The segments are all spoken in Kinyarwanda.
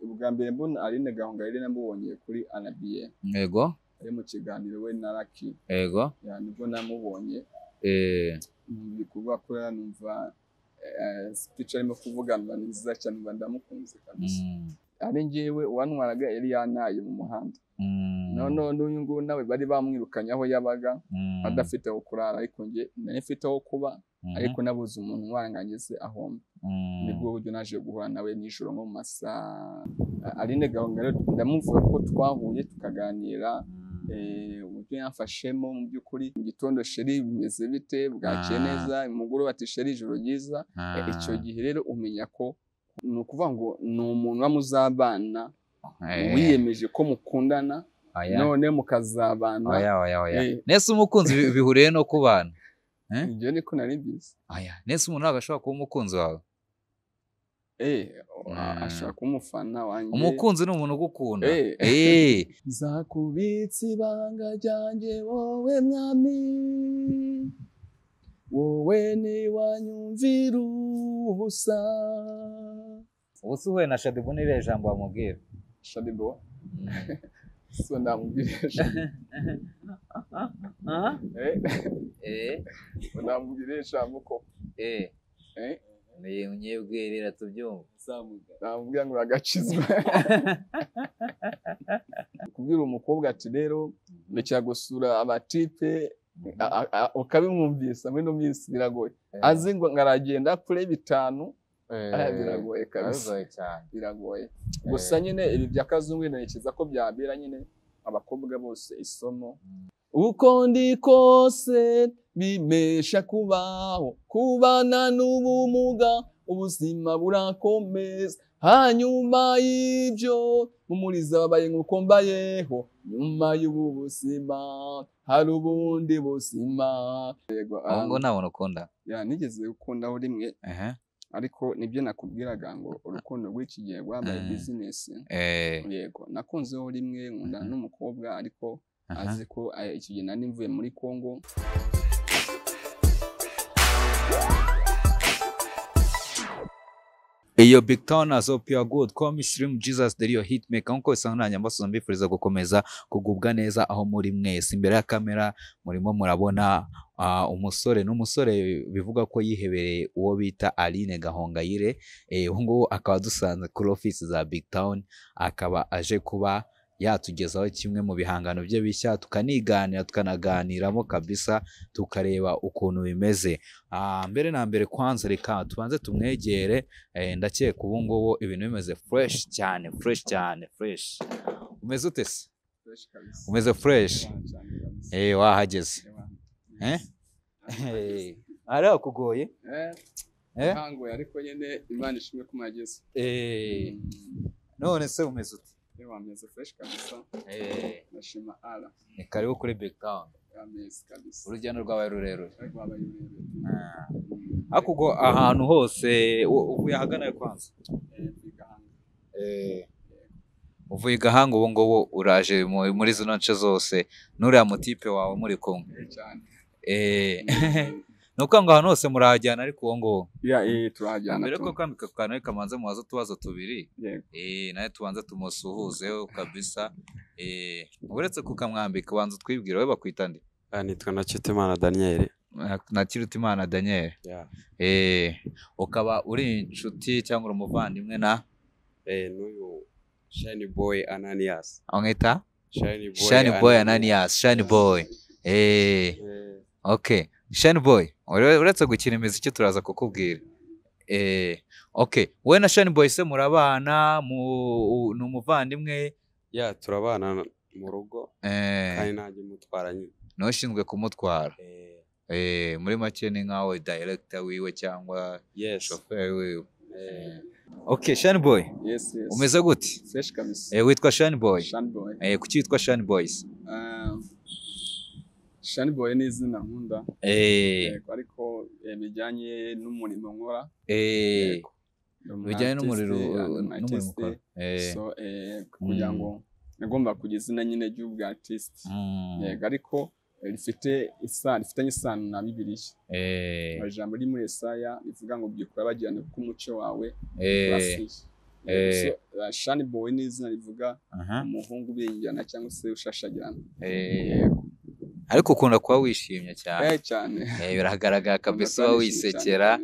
ubwa mbere mbona Aline Gahongayire namubonye kuri AMAFARANGA. Yego. Ari mu kiganiro we na Lucky. Yego. Ya nibwo namubonye. Bikorwa ko numva speech arimo kuvugana nziza cyane ndamukunze kabisa. Ari ngewe wantwaraga yari yanaye mu muhanda. No n'uyu ngo nawe bari bamwirukanye aho yabaga adafite aho kurara ariko nge nafite aho kuba ariko nabuze umuntu warangangeze aho nibwo buryo naje guhura nawe nijoro nko mu masaha Aline Gahongayire ndamuvuga ko twahuye tukaganira uburyo yamfashemo mu by'ukuri mu gitondo sheri bimeze bite bwaciye neza umugore ati sheri ijoro ryiza icyo gihe rero umenya ko ni ukuvuga ngo ni umuntu wamuzabana wiyemeje ko mukundana none mukazabana nese umukunzi bihuriye no kubana ibyo niko nari mbizi nese umuntu agashobora kuba umukunzi wawe ashaka kumufana wanjye umukunzi ni umuntu ugukunda nzakubitsa ibanga ryanjye wowe mwami wowe niwanyumvira ubusa ubusa uhuye na Shadibu n'iriya jambo wamubwira Shadibu so ndamubwira ndamubwira ijambo ko Unyebwerera tubyumva ndamubwira ngo uragakizwa kubwira umukobwa ati rero ndekera gusura abatipe ukabimwumvisa muri no minsi biragoye azi ngo ngaragenda kure bitanu biragoye kabisa biragoye gusa nyine ibi by'akazungu ntekereza ko byabera nyine abakobwa bose isomo uko ndi kose bimesha kubaho kubana n'ubumuga ubuzima burakomeza hanyuma y'ibyo mumuriza babaye nk'uko mbayeho nyuma y'ubu buzima hari ubundi buzima ngo nabona ukunda nigeze gukundaho rimwe ariko nibyo nakubwiraga ngo urukundo rw'iki gihe rwabaye business yego nakunzeho rimwe nkundana n'umukobwa ariko azi ko iki gihe nari mvuye muri Congo iyo BigTown azope you are good call me Slim Jesus the real hitmaker nkuko isanganya mbaso mbifuriza gukomeza kugubwa neza aho muri mwese imbere ya kamera murimo murabona umusore n'umusore bivuga ko yihebereye uwo bita Aline Gahongayire ngo akaba dusanze kuri office za BigTown akaba aje kuba yatugezaho kimwe mu bihangano bye bishya tukaniganira tukanaganiramo kabisa tukareba ukuntu bimeze mbere na mbere kwanza reka tubanze tumwegere ndakeka ubu ngubu ibintu bimeze fresh cyane umeze ute se umeze fresh wahageze ari kugoye hangoye ariko nyene Imana ishimwe ko mwageze none se umeze ute wameze fresh kabisa nashima ala ni karibu kuri BigTown ameze kabisa urugendo rwabaye rurerure akugo ahantu hose uvuye ahagana kwanza uvuye Gahanga ubu ngubu uraje muri zino nce zose n'uriya mutipe wawe muri kumwe nuko ngo ahantu hose murahajyana ariko uwo nguwo turahajyana mbere ko kwambika kantu kamanze mubaza utubazo tubiri nawe tubanze tumusuhuzeho kabisa uretse kukamwambika ubanza twibwira we bakwita nde nitwa Nakirutimana Daniel Nakirutimana Daniel ukaba uri inshuti cyangwa umuvandimwe na n'uyu Shiny Boy Ananias amwita Shiny Boy Ananias Shiny Boy okay Shiny Boy uretse gukina imiziki turaza kukubwira okay we na Shiny Boy se murabana n'umuvandimwe turabana mu rugo kandi nanjye mutwara nyine n'ushinzwe kumutwara muri make ni nkawe director wiwe cyangwa chauffeur wiwe okay Shiny Boy yes umeze gute fresh kabisa witwa Shiny Boy kuki witwa Shiny Boys Shiny Boy ni izina nkunda ariko bijyanye n'umurimo nkora bijyanye n'umurimo ukora so kugira ngo nagomba kugira izina nyine ry'ubwa artist ariko rifitanye isano na Bibiliya ijambo riri muri Yesaya rivuga ngo byikora bagirana kuko umuco wawe urasiye Shani boy ni izina rivuga umuhungu ubinjyana cyangwa se ushashagirana. Ariko ukunda kuba wishimye cyane. Cyane. Biragaragara kabisa uba wisekera.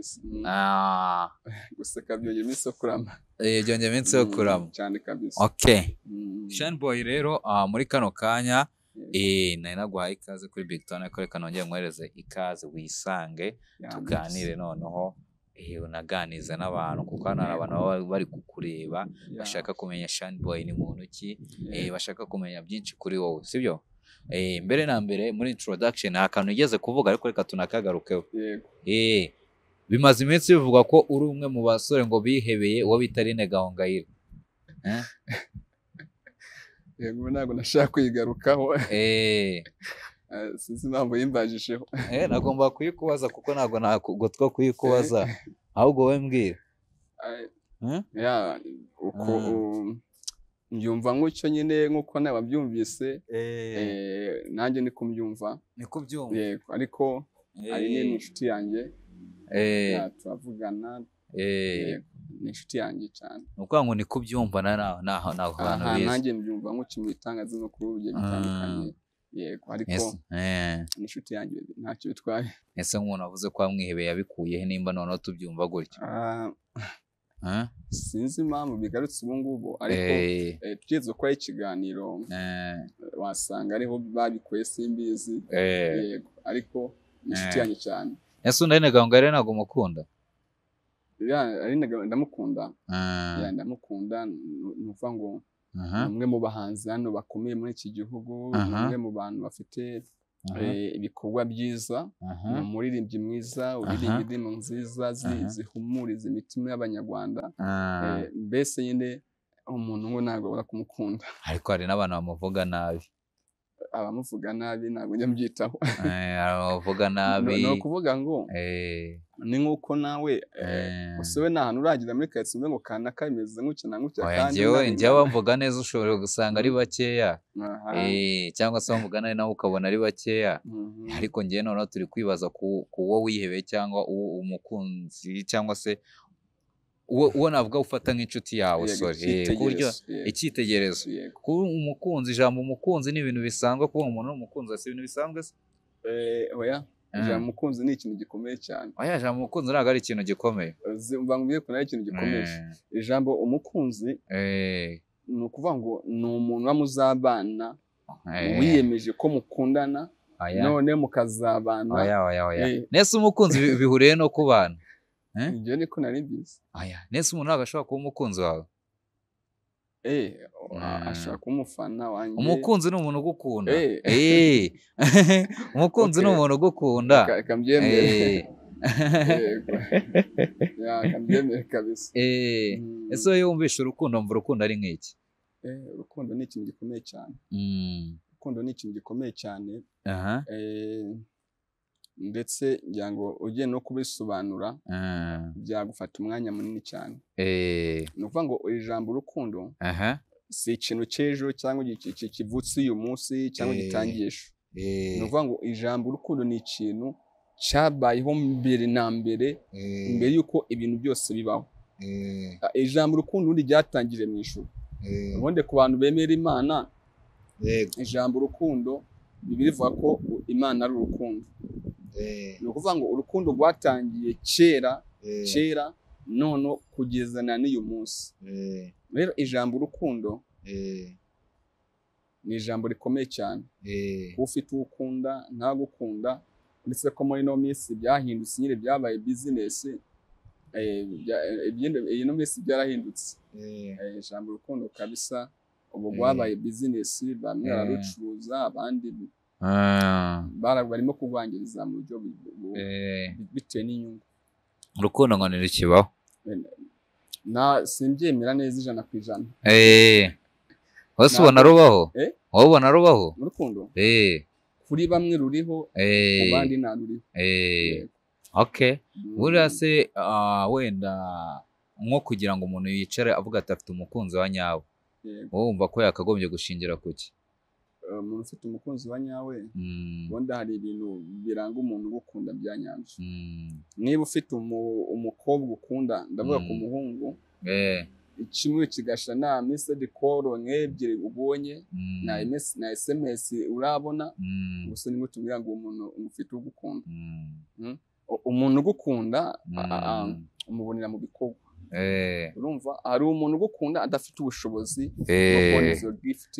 Guseka byongera iminsi yo kurama. Byongera iminsi yo kurama. Cyane kabisa. Okay. Shani boy rero muri kano kanya nari naguhaye ikaze kuri BigTown, ariko reka nongere mwereze ikaze wisange tuganire noneho unaganiza n'abantu, kuko hano hari abantu baba bari kukureba bashaka kumenya Shani boy ni muntu ki, bashaka kumenya byinshi kuri wowe, sibyo? Mbere na mbere muri introduction akantu igeze kuvuga, ariko reka tunakagarukeho. Bimaze iminsi bivuga ko uri umwe mu basore ngo bihebeye uwo bita Aline Gahongayire. Yego ntabwo nashaka kwigarukaho. Sinzi impamvu yimbajisheho. Nagomba kuyikubaza kuko ntabwo nagotwa kuyikubaza, ahubwo wowe mbwira. Uko mbyumva nk'ucyo nyine nk'uko nawe wabyumvise, nanjye ni kumbyumva. Ni kubyumva. Yego, ariko Aline ni inshuti yanjye. Turavugana. Ni inshuti yanjye cyane. Nukuvuga ngo ni kubyumva naho abantu bize. Nanjye mbyumva nk'uko mu bitangazamakuru bigiye bitandukanye. Yego, ariko ni inshuti yanjye ntacyo bitwaye. Ese nk'umuntu wavuze ko wamwihebeye yabikuyehe nimba noneho tubyumva gutyo? Sinzi impamvu bigarutse ubu ngubu, ariko tugeze gukora ikiganiro wasanga ariho babikuye, simbizi. Yego, ariko ni inshuti yanjye cyane. Ese Aline Gahongayire ntabwo umukunda? Aline ndamukunda. Ndamukunda, ni ukuvuga ngo umwe mu bahanzi hano bakomeye muri iki gihugu, umwe mu bantu bafite ibikorwa byiza, umuririmbyi mwiza, uririmba indirimbo nziza zihumuriza imitima y'Abanyarwanda. Mbese nyine umuntu ngo ntabwo abura kumukunda. Ariko hari n'abantu bamuvuga nabi. Abamuvuga nabi ntabwo njya mbyitaho. Abamuvuga nabi ni ukuvuga ngo ni nk'uko nawe usobe nta hantu uragira muri karitsiye ngo kanaka bimeze nk'ucyo na nk'ucyo, kandi njyewe bavuga neza ushobora gusanga ari bakeya, cyangwa se bavuga nabi nawe ukabona ari bakeya. Ariko njyewe noneho turi kwibaza ku wo wihebeye cyangwa umukunzi, cyangwa se uwo navuga ufata nk'inshuti yawe, ku buryo icyitegerezo. Kuba umukunzi, ijambo umukunzi ni ibintu bisanzwe, kuba umuntu n'umukunzi si ibintu bisanzwe se? Oya, ijambo umukunzi ni ikintu gikomeye cyane. Oya, ijambo umukunzi ntabwo ari ikintu gikomeye. Mbambwiye ko ari ikintu gikomeye. Ijambo umukunzi ni ukuvuga ngo ni umuntu uba muzabana, wiyemeje ko mukundana, none mukazabana. Nese umukunzi bihuriye no kubana? Njye niko nari mbizi. Nese umuntu ntabwo ashobora kuba umukunzi wawe? Ashobora kuba umufana wanjye. Umukunzi ni umuntu ugukunda. Umukunzi ni umuntu ugukunda. Kambyemere. Kambyemere kabisa. Ese iyo wumvishe urukundo wumva urukundo ari nk'iki? Urukundo ni ikintu gikomeye cyane. Urukundo ni ikintu gikomeye cyane. Ndetse ngira ngo ugiye no kubisobanura byagufata umwanya munini cyane. Ni ukuvuga ngo ijambo urukundo si ikintu cy'ejo cyangwa kivutse uyu munsi cyangwa gitangiye ejo. Ni ukuvuga ngo ijambo urukundo ni ikintu cyabayeho mbere na mbere, mbere y'uko ibintu byose bibaho. Ijambo urukundo ubundi ryatangiriye mu ijuru. Ubundi ku bantu bemera Imana, ijambo urukundo Bibiliya ivuga ko Imana ari urukundo. Ni ukuvuga ngo urukundo rwatangiye kera none kugeza na n'uyu munsi. Rero ijambo urukundo ni ijambo rikomeye cyane. Kuba ufite uwo ukunda ntagukunda, ndetse ko muri ino minsi byahindutse, nyine byabaye bizinesi. Ino minsi byarahindutse. Ijambo urukundo kabisa ubu rwabaye bizinesi, bamwe bararucuruza, abandi barimo kurwangiriza mu buryo bitewe n'inyungu. Urukundo ngo ntirukibaho? Simbyemera neza 100%. Wese ubona rubaho? Wowe ubona rubaho? Urukundo? Kuri bamwe ruriho, ku bandi nta ruriho. Okay. Buriya se wenda nko kugira ngo umuntu yicare avuga ati afite umukunzi wa nyawe, wowe wumva ko yakagombye gushingira kuki? Umuntu ufite umukunzi wa nyawe, wenda hari ibintu biranga umuntu ugukunda bya nyabyo. Niba ufite umukobwa ukunda, ndavuga ku muhungu, kimwe kigasha na message call nk'ebyiri ubonye na SMS urabona gusa nimwe tumwira ngo umuntu ufite ugukunda umuntu ugukunda umubonera mu bikorwa urumva ari umuntu ugukunda adafite ubushobozi bwo kubona izo gift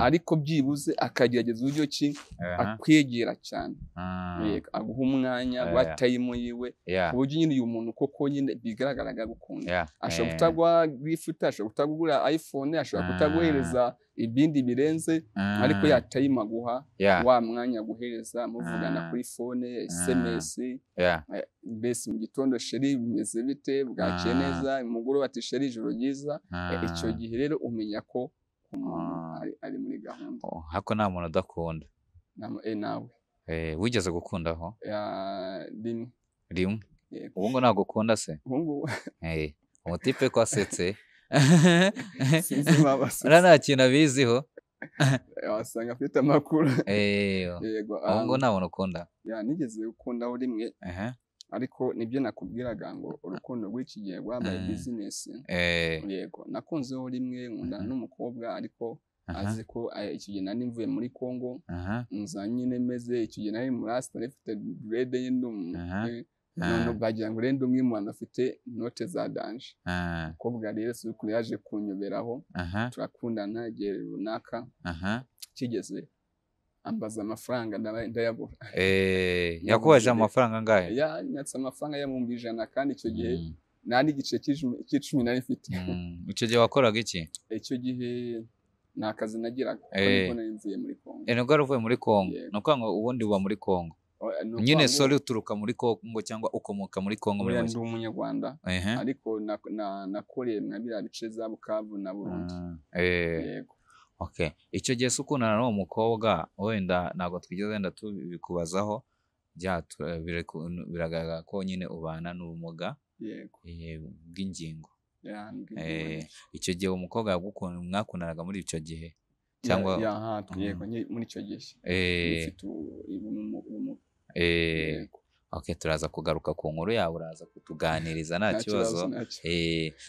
ariko byibuze akagerageza uburyo ki akwegera cyane aguha umwanya wa time yiwe uburyo nyine uyu muntu koko nyine bigaragaraga gukunda ashobora kutagwa gift ashobora kutagura iPhone ashobora kutaguhereza ibindi birenze ariko yatayima guha wa mwanya guhereza muvugana kuri phone SMS bese mu gitondo sheri bimeze bite bwaciye neza umugoro ati sheri ijoro ryiza icyo gihe rero umenya ko ari muri gahunda hako nta muntu udakunda nawe wigeze gukundaho rimwe ubu ngo ntabwo ukunda se umutipe ko asetse nta kintu abiziho wasanga afite amakuru yego ubu ngo nta muntu ukunda nigeze gukundaho rimwe ariko nibyo nakubwiraga ngo urukundo rw'iki gihe rwabaye business yego nakunzeho rimwe nkunda n'umukobwa ariko azi ko icyo gihe nari mvuye muri Congo nza nyine meze icyo gihe nari muri Rasta ifite dread y'indum none bagira ngo rendo umwe mu bantu afite note za danje umukobwa rero sukuri yaje kunyoberaho turakundana igihe runaka kigeze ambaza amafaranga ndayabura yakubaje amafaranga ngahe nyatsa amafaranga y'amumbi 100 kandi icyo gihe nari igice cy'icumi nari mfite icyo gihe wakoraga iki icyo gihe nta kazi nagiraga kuko nari mvuye muri Congo nubwo uvuye muri Congo nuko ngo ubundi uba muri Congo nyine sori uturuka muri Congo cyangwa ukomoka muri Congo muri ndi umunyarwanda ariko nakoreye mwabira bice za Bukavu na Burundi yego okay icyo gihe ukundana n'uwo mukobwa wenda ntabwo twigeze wenda tubikubazaho biragaragara ko nyine ubana n'ubumuga bw'ingingo icyo gihe umukobwa yagukunda mwakundanaga muri icyo gihe cyangwa yego muri icyo gihe okay turaza kugaruka ku nkuru yawe uraza kutuganiriza nta kibazo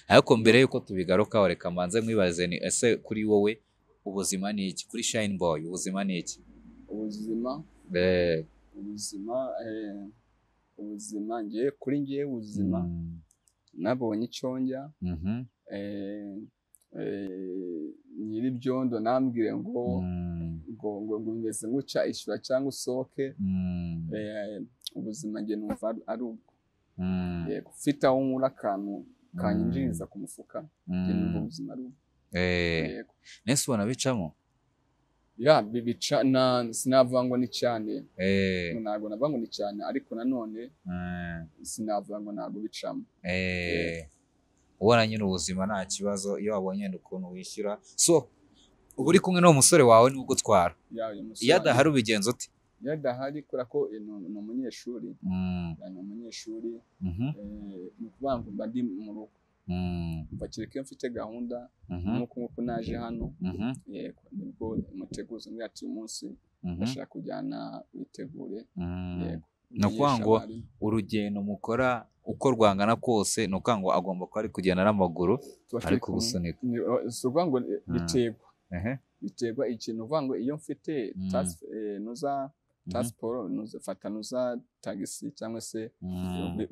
ariko mbere yuko tubigarukaho reka mbanze mwibaze ni ese kuri wowe ubuzima ni iki kuri Shine Boy ubuzima ni iki ubuzima ngiye kuri ngiye ubuzima nabonye icyonjya nyiri byondo nambwire ngo bimeze nguca ishyura cyangwa usohoke ubuzima nge numva ari ubwo ufite aho nkura akantu kanyinjiriza ku mufuka nge numva ubuzima ari ubwo nese ubona bicamo bica sinavuga ngo ni cyane ntabwo navuga ngo ni cyane ariko nanone sinavuga ngo ntabwo bicamo ubona nyine ubuzima nta kibazo iyo wabonye ukuntu wishyura so uba uri kumwe n'uwo musore wawe nubwo utwara iyo adahari ubigenza uti iyo adahari kubera ko ni umunyeshuri ni ukuvuga ngo mba ndi mu rugo bakireka iyo mfite gahunda nk'uko naje hano yego nibwo muteguza muri ati umunsi bashaka kujyana witegure yego ni ukuvuga ngo urugendo mukora uko rwangana kose ni ukuvuga ngo agomba kuba ari kugenda n'amaguru ari kugusunika si ukuvuga ngo biterwa ikintu uvuga ngo iyo mfite nuza transport nuzafata nuza tagisi cyangwa se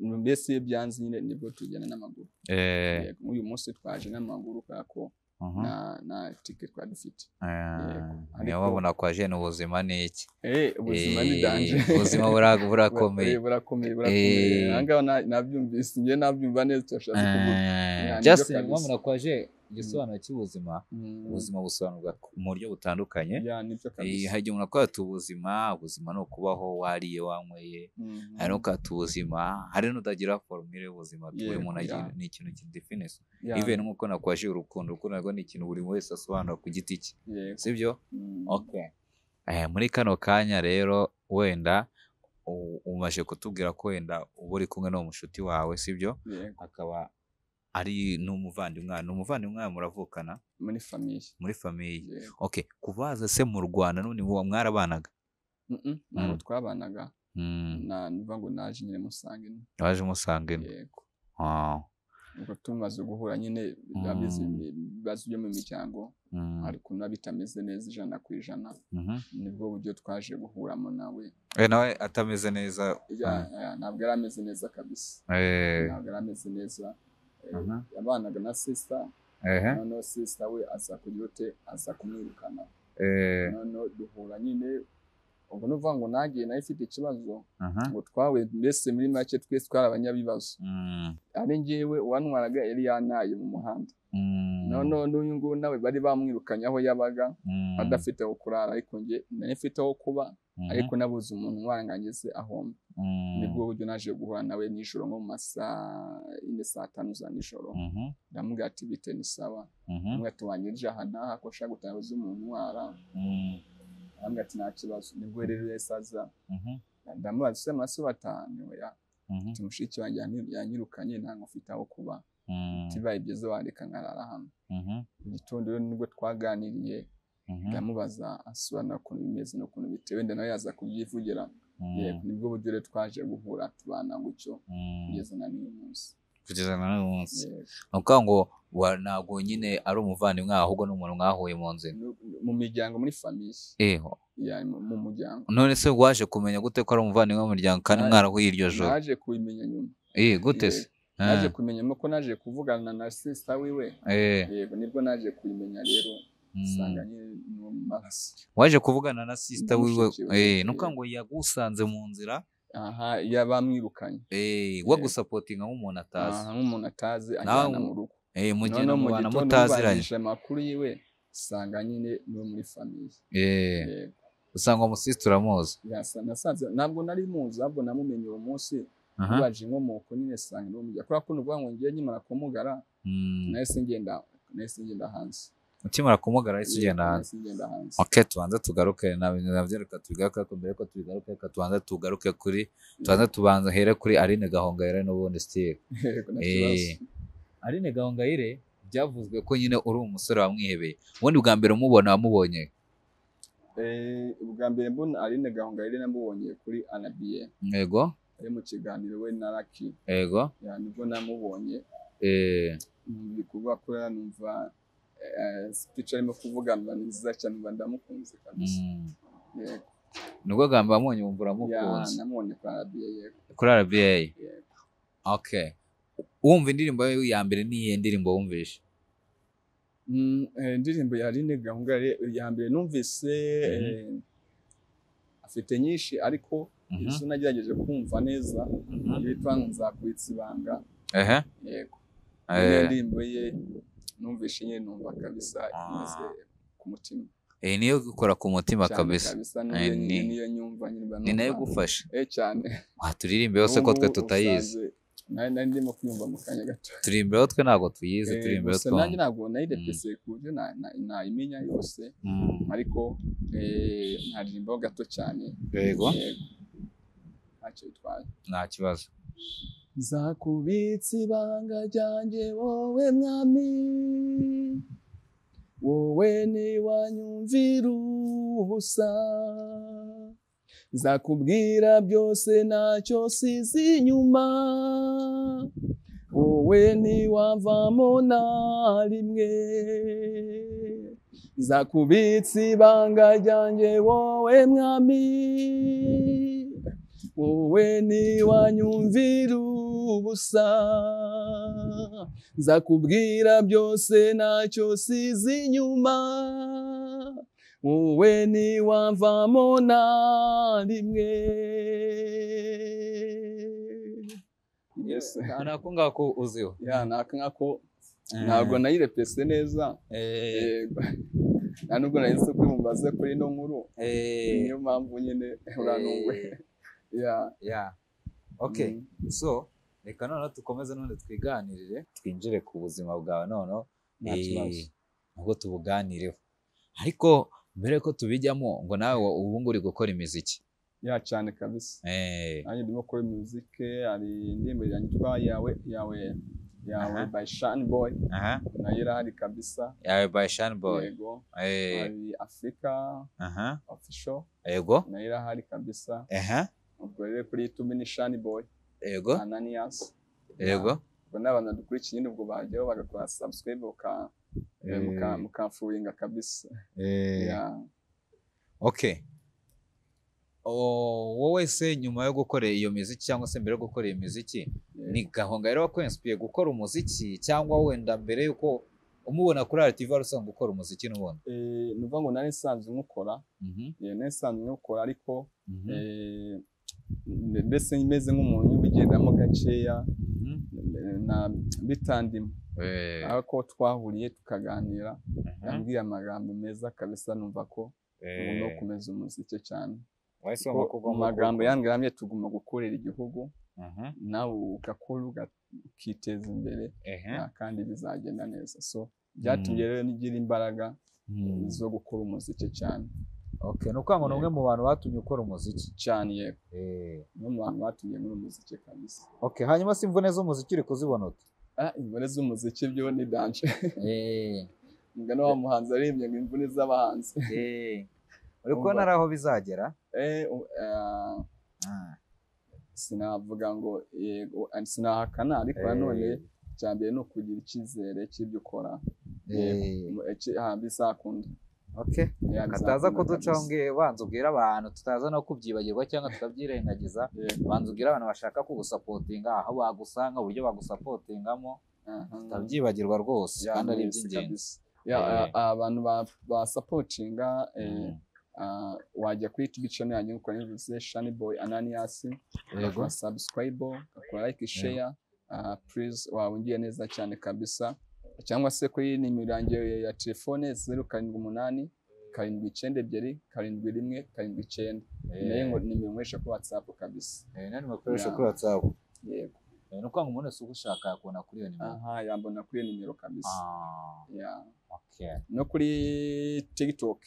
mbese iyo byanze nyine nibwo tugenda n'amaguru uyu munsi twaje n'amaguru kako na ticket kwa dufite niyo babona kwa Jene ubuzima ni iki ubuzima ni danje ubuzima burakomeye angaho nabyumvise ngiye nabyumva neza turashaka kuvuga just babona kwa Jene igisobanuro cy'ubuzima ubuzima busobanurwa mu buryo butandukanye hari umuntu akwata ubuzima ni ukubaho wariye wanyweye hari n'ukata ubuzima hari n'utagira formule y'ubuzima buri muntu ni ikintu kidefinise even nk'uko nakwaje urukundo rwo ni ikintu buri wese asobanura ku giti cye sibyo okay muri kano kanya rero wenda umaje kutubwira ko wenda uba uri kumwe n'uwo mushuti wawe sibyo akaba ari n'umuvandimwe muravukana muri famiye okay kuvaza se mu Rwanda none mwarabanaga ntabwo twabanaga nuvuga ngo naje nyine musange waje musange yego ubwo tumaze guhura nyine bibabizi ibibazo byo mu miryango ariko nabitameze neza 100%. Nibwo buryo twaje guhuramo nawe. Nawe atameze neza. Ntabwo yarameze neza kabisa. Ntabwo yarameze neza. Yabanaga na sister. Noneho sister we aza kuyote aza kumwirukana. Noneho duhura nyine ubwo nuvuga ngo nagiye nayo ifite ikibazo ngo twawe mbese muri make twese twari abanyabibazo. Ari ngewe uwantwaraga yari yantaye mu muhanda. Noneho n'uyu nguyu nawe bari bamwirukanye aho yabaga adafite aho kurara ariko nge nari mfite aho kuba ariko nabuze umuntu waranganyeze aho mba. Nibwo buryo naje guhura nawe nijoro nko mu masaa 4 saa 5 za nijoro. Ndamubwira ati bite ni sawa. Ndamubwira ati wangirije aha n'aha ko ushaka gutabaza umuntu wara. Ndamubwira ati nta kibazo. Nibwo rero yasaza. Ndamubaza se amaso batanu ya. Tumushiki wanjye yanyirukanye nta ngofite aho kuba. Tibaye byiza wareka nkarara hamwe. Igitondo rero nibwo twaganiriye. Ndamubaza asobanura ukuntu bimeze no kuntu bitewe wenda nawe yaza kubyivugira. Nibwo buryo rero twaje guhura tubana gutyo kugeza na n'uyu munsi. Nuko ngo ntabwo nyine ari umuvandimwe ahubwo n'umuntu mwahuye mu nzira. Mu miryango muri famille. Mu muryango. None se waje kumenya gute ko ari umuvandimwe mu muryango kandi mwarahuye iryo joro? Naje kubimenya nyuma. Gute se? Naje kumenya nuko naje kuvugana na sister wiwe. Yego nibwo naje kubimenya rero. Sanganye mu maraso. Waje kuvugana na sister wiwe nuko ngo yagusanze mu nzira. Yabamwirukanye. Wagusapotinga nk'umuntu atazi. Nk'umuntu atazi ajyana mu rugo. Mugena mubana mutaziranye. Amakuru yiwe sanga nyine no muri famille. Usanga mu sister uramuzi. Nasanze ntabwo nari muzi ahubwo namumenye uwo munsi. Baje inkomoko nyine sanga no mujya kora kuno bwa ngo ngiye nyimara kumugara. Nahise ngenda hanze. Ukimara kumugara isi ugenda hanze. Okay, tubanza tugaruke nabyo reka tubigaruke ko mbere ko tubigaruke reka tubanza tugaruke kuri tubanza here kuri Aline Gahongayire n'ubundi style. Aline Gahongayire byavuzwe ko nyine uri umusore wamwihebeye. Ubundi bwa mbere umubona wamubonye? Ubwa mbere mbona Aline Gahongayire namubonye kuri AMAFARANGA. Yego. Ari mu kiganiro we na Lucky. Yego. Nibwo namubonye. Bikuvuga ko numva speech arimo kuvugana nziza cyane ndamukunze kabisa. Yego. Nubwo gamba amonye wumva uramukunze. Namubonye kuri AMAFARANGA. Kuri AMAFARANGA. Okay. Wumva indirimbo ya mbere ni indirimbo wumvishe? Indirimbo ya Aline Gahongayire ya mbere numvise afite nyinshi ariko izo nagerageje kumva neza yitwa Nzakwitsa ibanga. Yego. Indirimbo ye numvishe nyine numva kabisa imeze ku mutima. Niyo gukora ku mutima kabisa. Niyo nyumva nyine ni nayo gufasha. Cyane. Turirimbe yose ko twe tutayizi. Nari ndimo kwiyumva mu kanya gato. Turirimbe twe ntabwo tuyizi, turirimbe twe. Nanjye ntabwo nayidepese ku buryo nayimenya yose ariko naririmbaho gato cyane. Yego. Ntacyo bitwaye. Nta kibazo. Nzakubitsa ibanga ryanjye wowe mwami, wowe ntiwanyumvira ubusa, nzakubwira byose ntacyo sizi inyuma, wowe ntiwavamo na rimwe, nzakubitsa ibanga ryanjye wowe mwami, wowe ntiwanyumvira ubusa, nzakubwira byose ntacyo sizi inyuma, wowe ntiwavamo na rimwe. Nako ngako uziho? Nako ntabwo nayirepese neza. Nta nubwo nahise kwimumbaze kuri ino nkuru. Niyo mpamvu nyine uranungwe. Okay. So reka noneho tukomeze none twiganirire twinjire ku buzima bwawe noneho nubwo tubuganireho, ariko mbere ko tubijyamo ngo nawe ubu nguri gukora imiziki. Cyane kabisa. Nanjye ndimo gukora imiziki, ari indirimbo yitwa yawe by Shine Boy. Nayo irahari kabisa. Yawe by Shine Boy. Yego. Ari Africa official. Yego. Nayo irahari kabisa. Ubwo rero kuri YouTube ni Shine Boy. Yego. Ananias. Yego. ubwo n'abantu dukurikiye ubwo bajyaho bagakora subscribe mukamfuringa kabisa. Okay. Wowe se nyuma yo gukora iyo muziki cyangwa se mbere yo gukora iyo muziki ni Gahongayire wakwensipiye gukora umuziki cyangwa wenda mbere yuko umubona kuri RTV arusanga gukora umuziki n'ubundi? Nuvuga ngo nari nsanzwe nkukora, nari nsanzwe nkukora ariko mbese imeze nk'umuntu ubigendamo gakeya na bitandimo. Ariko twahuriye tukaganira, yambwiye amagambo meza kabisa, numva ko umuntu wo kumeza umuziki cyane. Amagambo yambwiye tugomba gukorera igihugu, nawe ugakora ukiteza imbere kandi bizagenda neza. So byatumye rero nigira imbaraga zo gukora umuziki cyane. Okay, nuko ngo numwe mu bantu batumye ukora umuziki cyane. Yego, no mu bantu batumye muri umuziki kabisa. Okay, hanyuma se imvune z'umuziki uri kuzibona ute? Imvune z'umuziki byo ni danje. Ngano wa muhanzi arimbye ngo imvune z'abahanzi. Uri kubona ari aho bizagera? Sinavuga ngo yego, sinahakana, ariko nanone cyambere no kugira icyizere cy'ibyo ukora. Bizakunda. Okay. Kataza kuducaho ngiye banza ubwira abantu tutaza no kubyibagirwa cyangwa tukabyirengagiza. Banza ubwira abantu bashaka kugusapotinga, aho bagusanga, uburyo bagusapotingamo, tutabyibagirwa rwose kandi ari iby'ingenzi. Abantu basapotinga wajya kuri YouTube channel yanjye uko nivuze Shani Boy Ananias, ugakora subscribe, ugakora like, share, please wabungiye neza cyane kabisa. Cyangwa se kuri nimero yanjye ya telefone 078 792 71 79. Nayo ngo nimero mwesha ku WhatsApp kabisa. Nani makoresha kuri WhatsApp? Yego. Nuko ngo umuntu ugushaka yakubona kuri iyo nimero. Yambona kuri iyo nimero kabisa. Okay. No kuri TikTok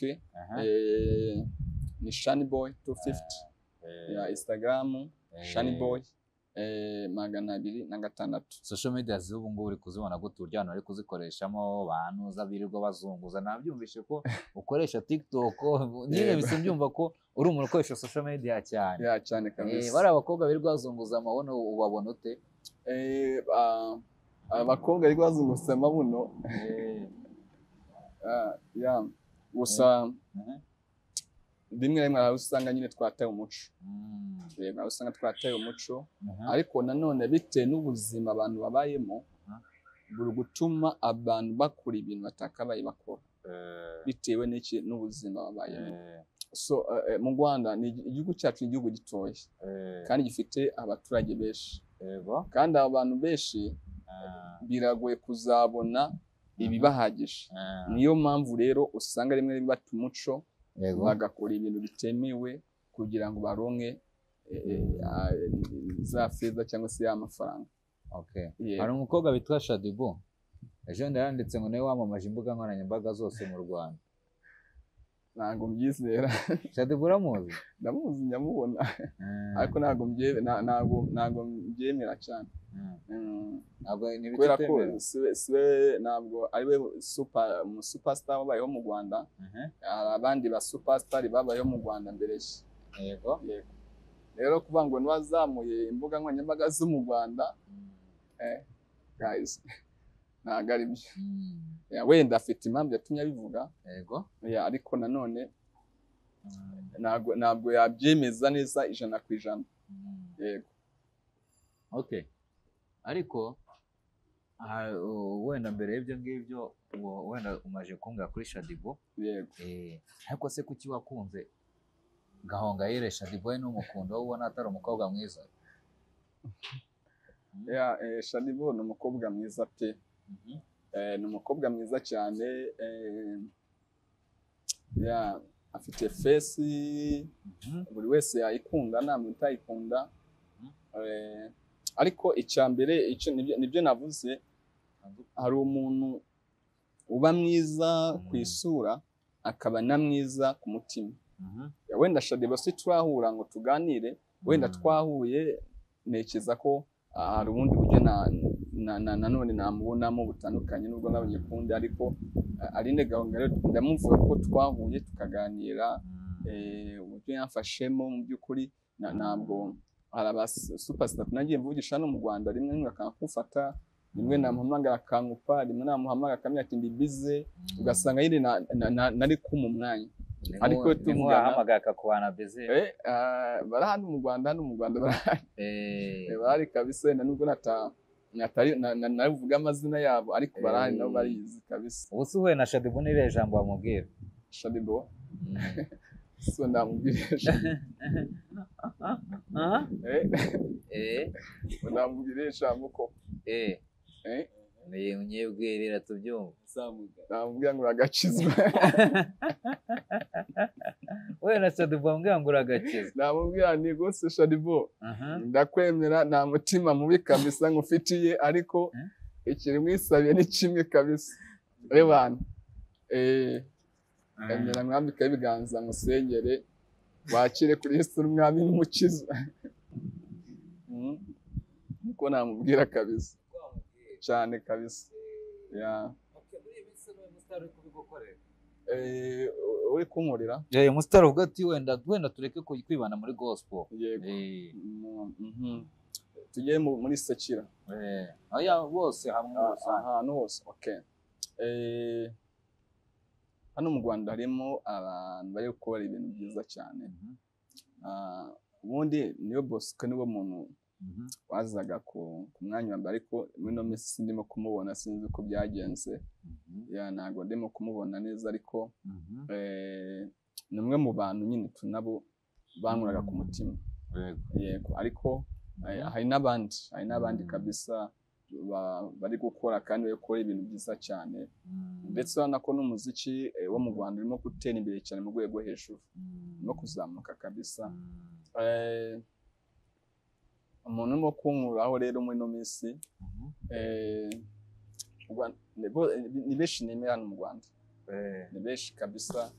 ni Shani Boy 250. Instagram Shani Boy 206. Social media z'ubu ngubu uri kuzibona gute? Uryano ari kuzikoreshamo abantu zabirirwa bazunguza. Nabyumvishe ko ukoresha TikTok, nyine bise mbyumva ko uri umuntu ukoresha social media cyane. Cyane kabisa. Bari abakobwa birirwa bazunguza amabuno ubabona ute? Abakobwa birirwa bazunguza amabuno gusa rimwe rimwe usanga nyine twataye umuco. Yego, usanga twataye umuco, ariko nanone bitewe n'ubuzima abantu babayemo buri gutuma abantu bakora ibintu batakabaye bakora bitewe n'iki n'ubuzima babayemo. So mu Rwanda ni igihugu cyacu, igihugu gitoya kandi gifite abaturage benshi, kandi abantu benshi biragoye kuzabona ibibahagije. Niyo mpamvu rero usanga rimwe bata umuco bagakora ibintu bitemewe kugira ngo baronke za feza cyangwa se amafaranga. Okay. Hari umukobwa bitwa Shadibu, ejo ndanditse ngo nawe wamamaje imbuga nkoranyambaga zose mu Rwanda. Ntabwo mbyizera. Shadibu uramuzi? Ndamuzi, nyamubona, ariko ntabwo mbyemera cyane. Ntabwo ni kubera ko siwe ntabwo ari we superstar wabayeho mu Rwanda. Hari abandi ba superstar babayeho mu Rwanda mbere. Yego. Rero kuvuga ngo nwazamuye imbuga nkoranyambaga zo mu Rwanda, guys, ntabwo ari byo. Wenda afite impamvu yatumye abivuga, ariko nanone ntabwo yabyemeza neza 100%. Yego. Okay. Ariko wenda mbere y'ibyo ngibyo wenda umaje kumbwira kuri Shadibu. Yego. Ariko se kuki wakunze Gahongayire? Shadibu ni umukunda, wowe ubona atari umukobwa mwiza? Shadibu ni umukobwa mwiza pe. Ni umukobwa mwiza cyane. Afite face buri wese yayikunda, nta muntu utayikunda. Ariko icyambere nibyo navuze, hari umuntu uba mwiza ku isura akaba na mwiza ku mutima. Wenda Shadibu si twahura ngo tuganire, wenda twahuye nekeza ko hari ubundi buryo nanone namubonamo butandukanye nubwo nabonye kundi. Ariko Aline Gahongayire ndamuvuga ko twahuye tukaganira, uburyo yamfashemo mu by'ukuri. Ntabwo hari aba superstar nagiye mvugisha no mu Rwanda rimwe akamufata rimwe namuhamagara akankupa rimwe namuhamagara akamenya ati ndi bize ugasanga nyine nari kuma umwanya ariko tuvugana ahamagara akakubana bize bari hano mu Rwanda barahari kabisa wenda nubwo navuga amazina yabo ariko barahari nabo barizi kabisa. Ubu se uhuye na Shadibu n'iriya jambo wamubwira? Shadibu so ndamubwirisha ndamubwirisha muko unyibwirira tubyumva ndamubwira ngo uragakizwa. we na Shadibu bambwira ngo uragakizwa? Ndamubwira ni gose Shadibu ndakwemera nta mutima mubi kabisa nkufitiye ariko ikiri mwisabiye ni kimwe kabisa rebana emera mwambika ibiganza musengere wakire kuri Yesu n'umwami n'umukiza niko namubwira kabisa cyane kabisa ya uri kunkorera umusitari uvuga ati wenda tureke kwibana muri gospel. Yego tugiye muri Sekira bose hamwe ahantu hose. Okay, hano mu Rwanda harimo abantu bari gukora ibintu byiza cyane. Ubundi niyo Bosco niwo muntu wazaga ku mwanya wa mbere ariko muri no minsi ndimo kumubona sinzi uko byagenze ntago ndimo kumubona neza ariko ni umwe mu bantu nyine tunabo bankuraga ku mutima. Yego ariko hari n'abandi kabisa bari gukora kandi bakora ibintu byiza cyane ndetse urabona ko n'umuziki wo mu Rwanda urimo gutera imbere cyane mu rwego hejuru no kuzamuka kabisa. Umuntu urimo kunkuraho rero muri no minsi ni benshi nemera hano mu Rwanda ni benshi kabisa.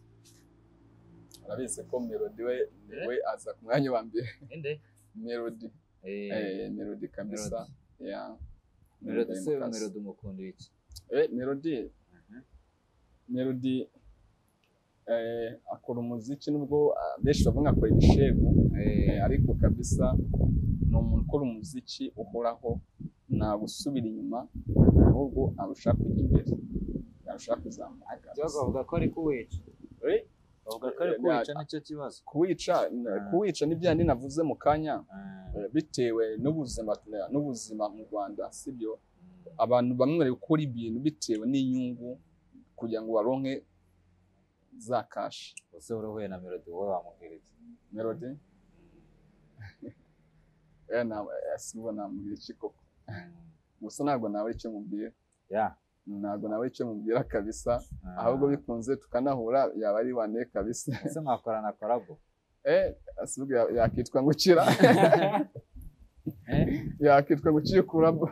Arabizi ko Melody we aza ku mwanya wa mbere. Melody kabisa Melody umukunda iki? Melody akora umuziki nubwo benshi bavuga akora ibishego ariko kabisa ni umuntu ukora umuziki uhoraho nta gusubira inyuma ahubwo arusha kujya imbere arusha kuzamuka. Bavuga ko ari kuwica bavuga ko ari kuwica nicyo kibazo. Kuwica ni bya navuze mu kanya bitewe n'ubuzima mu Rwanda sibyo. Abantu bamwe bari gukora ibintu bitewe n'inyungu kugira ngo baronke za kashi. Ese uruhuye na Melody wowe wamubwira iki? Melody asibo namubwira iki koko gusa ntabwo nawe icyo mubwira ntabwo nawe icyo mubwira kabisa ahubwo bikunze tukanahura yaba ari wane kabisa. Ese mwakorana korabo? Asibo yakitwa ngukira yakitwa ngukira korabo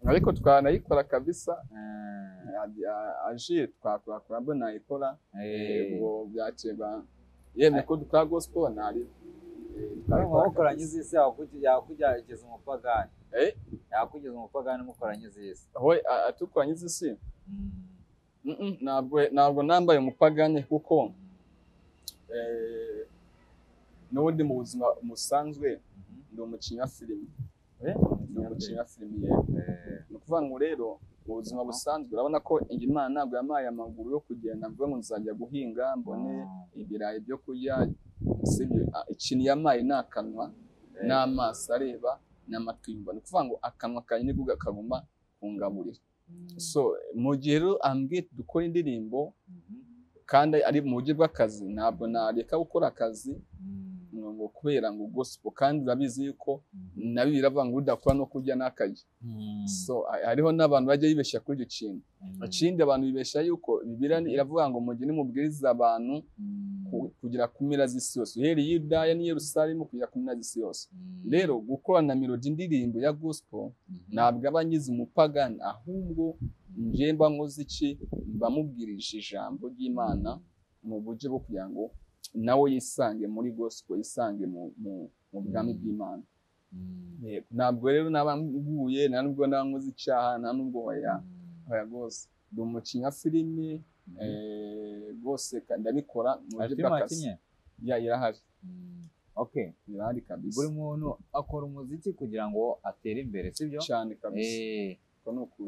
ariko twanayikora kabisa aje twakora korabo nayikora ubwo byaceba yemwe ko dukora gospel nari mukoranye izisi yakugeza umupagani yakugeza umupagani mukoranye izisi atukoranye izisi ntabwo nambaye umupagani kuko n'ubundi mu buzima musanzwe ndi umukinnyi wa filime ni ukuvuga ngo rero mu buzima busanzwe urabona ko Imana ntabwo yampaye amaguru yo kugenda mvuga ngo nzajya guhinga mbone ibirayi byo kurya. Ikintu yampaye ni akanwa n'amaso areba n'amatwi yumva. Ni ukuvuga ngo akanwa kanjye niko kakaguma kungaburira. So mu gihe rero ambwiye dukora indirimbo kandi ari mu buryo bw'akazi ntabwo nareka gukora akazi ngo kubera ngo gospel kandi urabizi yuko nabi biravuga ngo udakora no kurya n'akarya. So hariho n'abantu bajya bibeshya kuri icyo kintu. Ikindi abantu bibeshya yuko Bibiliya iravuga ngo mugire mubwiriza abantu kugira ku mpera z'isi yose uhereye Yudaya n'i Yerusalemu kugira ku mpera z'isi yose. Rero gukorana Melody indirimbo ya gospel ntabwo aba angize umupagani ahubwo nje mba nkoze iki mbamubwirije ijambo ry'Imana mu buryo bwo kugira ngo nawe yisange muri gospel yisange mu bwami bw'Imana. Ntabwo rero nabanguye nta nubwo nankoze icyaha nta nubwo hoya rwose ndi umukinnyi wa filime rwose ndabikora mu buryo bw'akazi irahari. Okay, birahari kabisa. buri muntu akora umuziki kugira ngo atere imbere, sibyo? Cyane kabisa.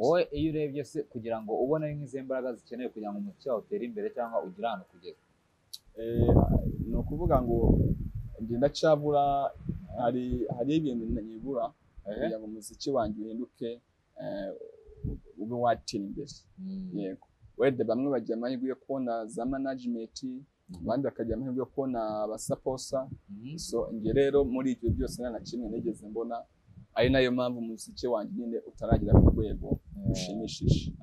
Wowe iyo urebye se kugira ngo ubone nk'izi mbaraga zikenewe kugira ngo umuziki wawe utere imbere cyangwa ugire ahantu kugera? Ni ukuvuga ngo ngenda cyabura hari ibintu nibura kugira ngo umuziki wanjye uhinduke ube watera imbere. Yego, wenda bamwe bagira amahirwe yo kubona za management, abandi bakagira amahirwe yo kubona abasaposa. So nge rero muri ibyo byose nta na kimwe nigeze mbona, ari nayo mpamvu umuziki wanjye nyine utaragira ku rwego rushimishije.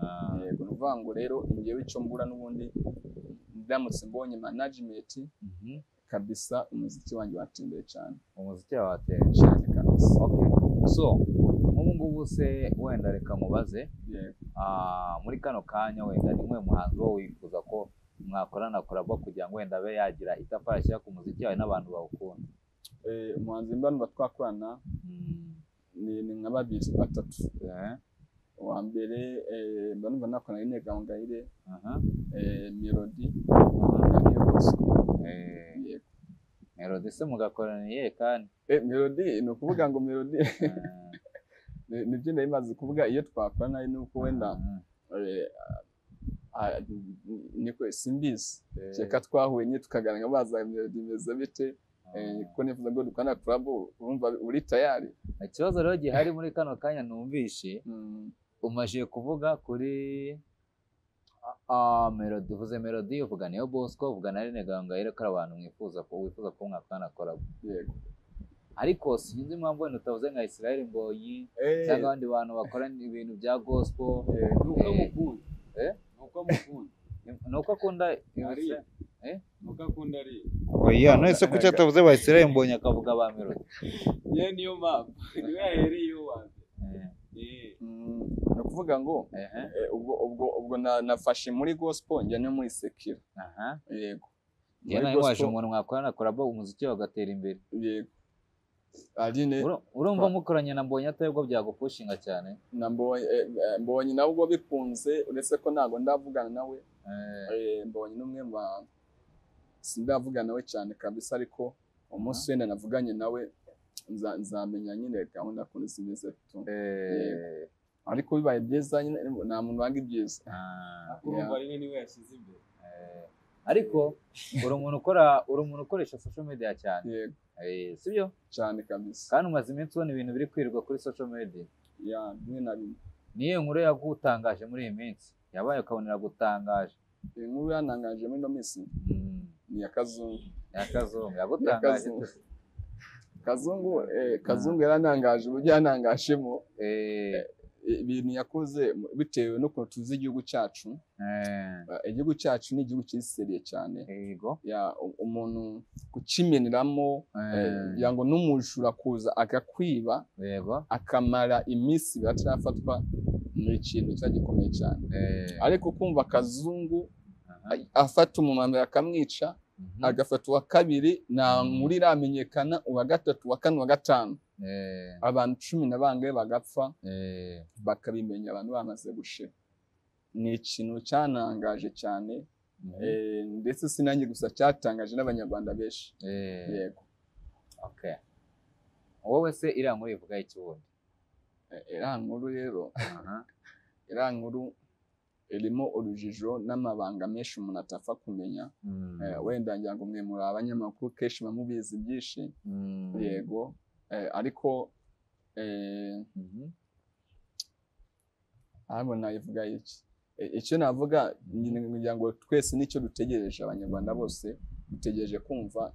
Yego, ni ukuvuga ngo rero ngewe icyo mbura n'ubundi ndamutse mbonye management kabisa, umuziki wanjye watera imbere cyane. Umuziki wawe watera cyane kabisa. Okay, so nk'ubu ngubu se wenda reka mubaze, muri kano kanya wenda ni mwe muhanzi wo wifuza ko mwakorana collabo kugira ngo wenda abe yagira itafari ashyira ku muziki wawe n'abantu bawukunda? Umuhanzi mba twakorana ni nka babiri batatu. Wa mbere mba numva nakorana Aline Gahongayire, Melody niyo bose. Yego, Melody se mugakoraniye kandi? Melody ni ukuvuga ngo Melody nibyo ndabimaze kuvuga, iyo twakorana ni uko wenda niko simbizi cyeka twahuye nye tukaganira baza Melody imeze bite, ko nifuza ngo dukana collabo, urumva uri tayari. Ikibazo rero gihari muri kano kanya numvishe umaje kuvuga kuri Melody, uvuze Melody, uvuga niyo Bosco, uvuga na Aline Gahongayire ko abantu wifuza ko mwakana collabo. Yego, ariko sinzi impamvu wenda utavuze nka Israel Mbonyi cyangwa abandi bantu bakora ibintu bya gospel. Nuko akunda nuko akunda ari oya, none se kuki atavuze ba Israel Mbonyi akavuga ba Melody? niyo mpamvu niwe yahereye uwanze. ni ukuvuga ngo ubwo nafashe muri gospel njya no muri sekira. Yego, nawe waje umuntu mwakorana collabo umuziki wagatera imbere. Yego, Aline, urumva mukoranye na Mbonyi atayibwo byagupushinga cyane? Na Mbonyi nawe ubwo bikunze, uretse ko ntago ndavugana nawe. Mbonyi n'umwe sindavugana nawe cyane kabisa, ariko umunsi wenda navuganye nawe nzamenya nyine gahunda kuntu zimeze. Ariko bibaye byiza nyine nta muntu wanga ibyiza. Urumva Aline niwe yashyize imbere. Ariko uri umuntu ukoresha social media cyane. Yego, sibyo? Cyane kabisa. Kandi umaze iminsi ubona ibintu biri kwirirwa kuri social media. Rimwe na rimwe. Niyo nkuru yagutangaje muri iyi minsi? Yabaye ukabonera gutangaje? Inkuru yantangaje muri ino minsi ni ya Kazungu. Yagutangaje? Kazungu yarantangaje, uburyo yanangashemo ibintu yakoze bitewe n'ukuntu tuzi igihugu cyacu. Igihugu cyacu ni igihugu cyiseriye cyane. Umuntu kukimeniramo ngo n'umujura kuza agakwiba akamara iminsi batarafatwa, ni ikintu cyagikomeye cyane. Ariko kumva Kazungu afata umuntu wa mbere akamwica, agafata uwa kabiri nta nkuru iramenyekana, uwa gatatu, uwa kane, uwa gatanu, abantu 10 na bangahe bagapfa, bakabimenya abantu bamaze gushira. Ni ikintu cyanangaje cyane, ndetse sinange gusa cyatangaje n'abanyarwanda benshi. Yego. Okay, wowe se iriya nkuru ivuga iki wundi? Iriya nkuru rero iriya nkuru irimo urujijo n'amabanga menshi umuntu atapfa kumenya. Wenda ngira ngo mwe muri abanyamakuru kenshi bamubizi byinshi. Yego, ariko nayivuga iki? Icyo navuga ngira ngo twese nicyo dutegereje, abanyarwanda bose dutegereje kumva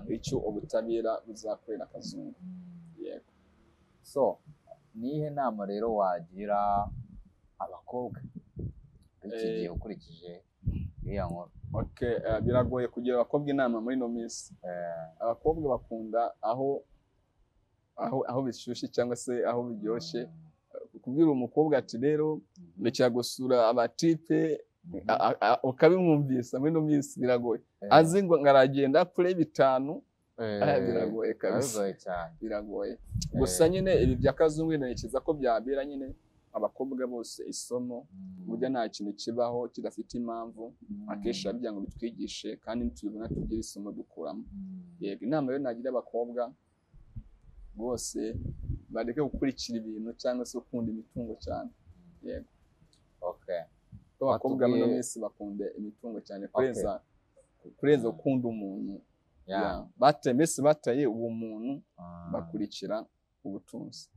icyo ubutabera buzakorera Kazungu. Yego. So nihe nama rero wagira abakobwa iki gihe ukurikije iriya nkuru? Okay, biragoye kugira abakobwa inama muri no minsi. Abakobwa bakunda aho bishyushye cyangwa se aho biryoshye. Kubwira umukobwa ati rero rekera gusura abatipe ukabimwumvisa muri no minsi biragoye. Azi ngo ngaragenda kure bitanu, biragoye kabisa. Biragoye. Gusa nyine ibi bya Kazungu ntekereza ko byabera nyine abakobwa bose isomo burya nta kintu kibaho kidafite impamvu akenshi bijya ngo bitwigishe kandi ntitubibona tugira isomo dukuramo. Yego inama yo nagira abakobwa bose bareke gukurikira ibintu cyangwa se gukunda imitungo cyane. Yego abakobwa muri minsi bakunda imitungo cyane kurenza gukunda umuntu. Mbese bataye uwo muntu bakurikira ubutunzi.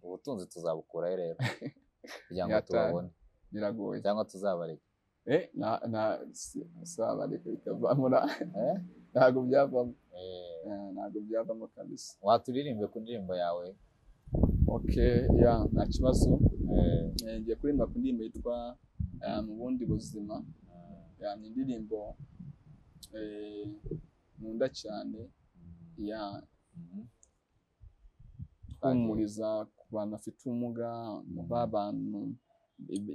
Ubutunzi tuzabukurayo rero kugira ngo tubabone biragoye cyangwa tuzabareke tuzabareke bikavamo ntabwo byavamo kabisa. Waturirimbe ku ndirimbo yawe? Nta kibazo. Ngiye kuririmba ku ndirimbo yitwa mu bundi buzima. Ni indirimbo nkunda cyane twumuriza ku bantu bafite ubumuga, b'abantu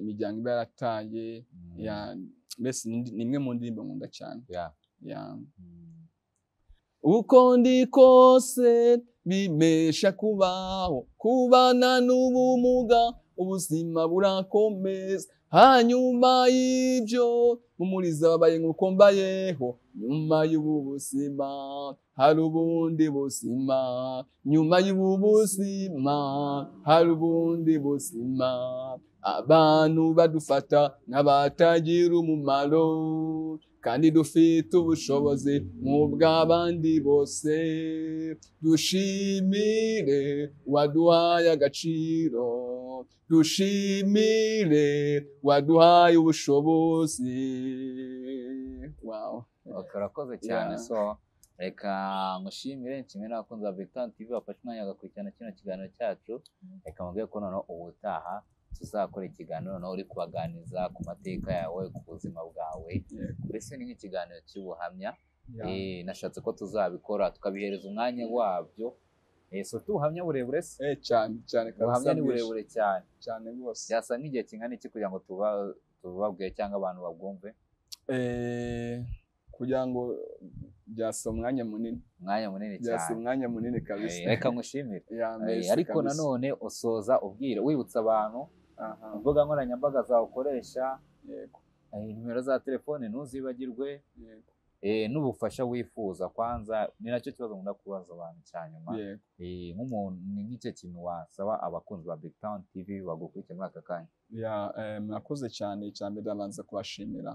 imiryango iba yarataye. Mbese ni imwe mu ndirimbo nkunda cyane. Uko ndi kose bimesha kubaho, kubana n'ubumuga ubuzima burakomeza. Hanyuma y'ibyo mumuriza babaye nk'uko mbayeho. Nyuma y'ubu buzima hari ubundi buzima. Nyuma y'ubu buzima hari ubundi buzima. Abantu badufata nk'abatagira umumaro kandi dufite ubushobozi nk'ubw'abandi bose. Dushimire waduhaye agaciro, dushimire waduhaye ubushobozi. Urakoze cyane. Reka ngushimire, nshimire n'abakunzi ba BigTown TV bafashe umwanya bagakurikirana kino kiganiro cyacu. Reka mubwire ko noneho ubutaha tuzakora ikiganiro noneho uri kubaganiza ku mateka yawe, ku buzima bwawe. Mbese ni nk'ikiganiro cy'ubuhamya. Nashatse ko tuzabikora tukabihereza umwanya wabyo. Ubuhamya burebure se? Cyane ubuhamya ni burebure cyane rwose. Byasa nk'igihe kingana iki kugira ngo tubabwire cyangwa abantu babwumve? Kugira ngo byasa umwanya munini cyane. Byasa umwanya munini kabisa. Reka ngushimire. Ariko nanone usoza ubwire wibutsa abantu imbuga nkoranyambaga zawe ukoresha, nimero za telefone ntuzibagirwe, n'ubufasha wifuza. Kwanza ni nacyo kibazo nkunda kubaza abantu cyanyuma. Nk'umuntu ni nk'icyo kintu wasaba abakunzi ba BigTown TV bagukurikira muri aka kanya? Mwakoze cyane. Icyambere ndabanza kubashimira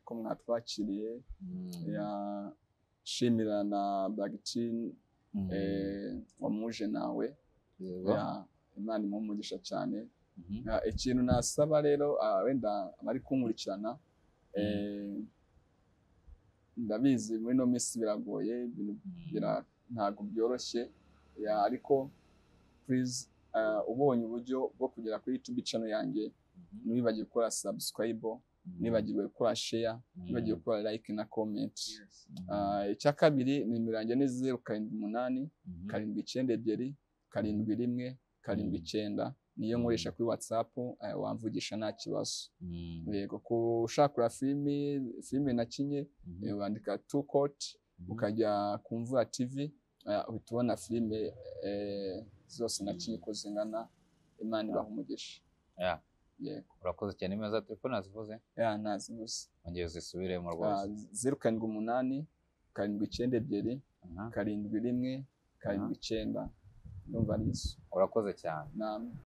ko mwatwakiriye. Shimira na BigTown wamuje nawe. Imana imuhe umugisha cyane. Ikintu nasaba rero wenda abari kunkurikirana, ndabizi muri no minsi biragoye, ntabwo byoroshye, ariko please ubonye uburyo bwo kugera kuri YouTube channel yanjye, ntiwibagirwe gukora subscribe, ntiwibagirwe gukora share, ntiwibagirwe gukora like na comment. Icya kabiri nimero yanjye ni 078 792 71 79. Niyo nkoresha kuri WhatsApp, wamvugisha nta kibazo. Yego kushakura filime nakinye, wandika 2 court ukajya ku Mvura TV, uhita ubona filime zose nakinye ko zingana. Imana ibaha umugisha. Yego urakoze cyane. Nimero za telefone nazivuze? Nazivuze. Ongera uzisubiremo rwose. 078 792 71 79. Ndumva nizo. Urakoze cyane.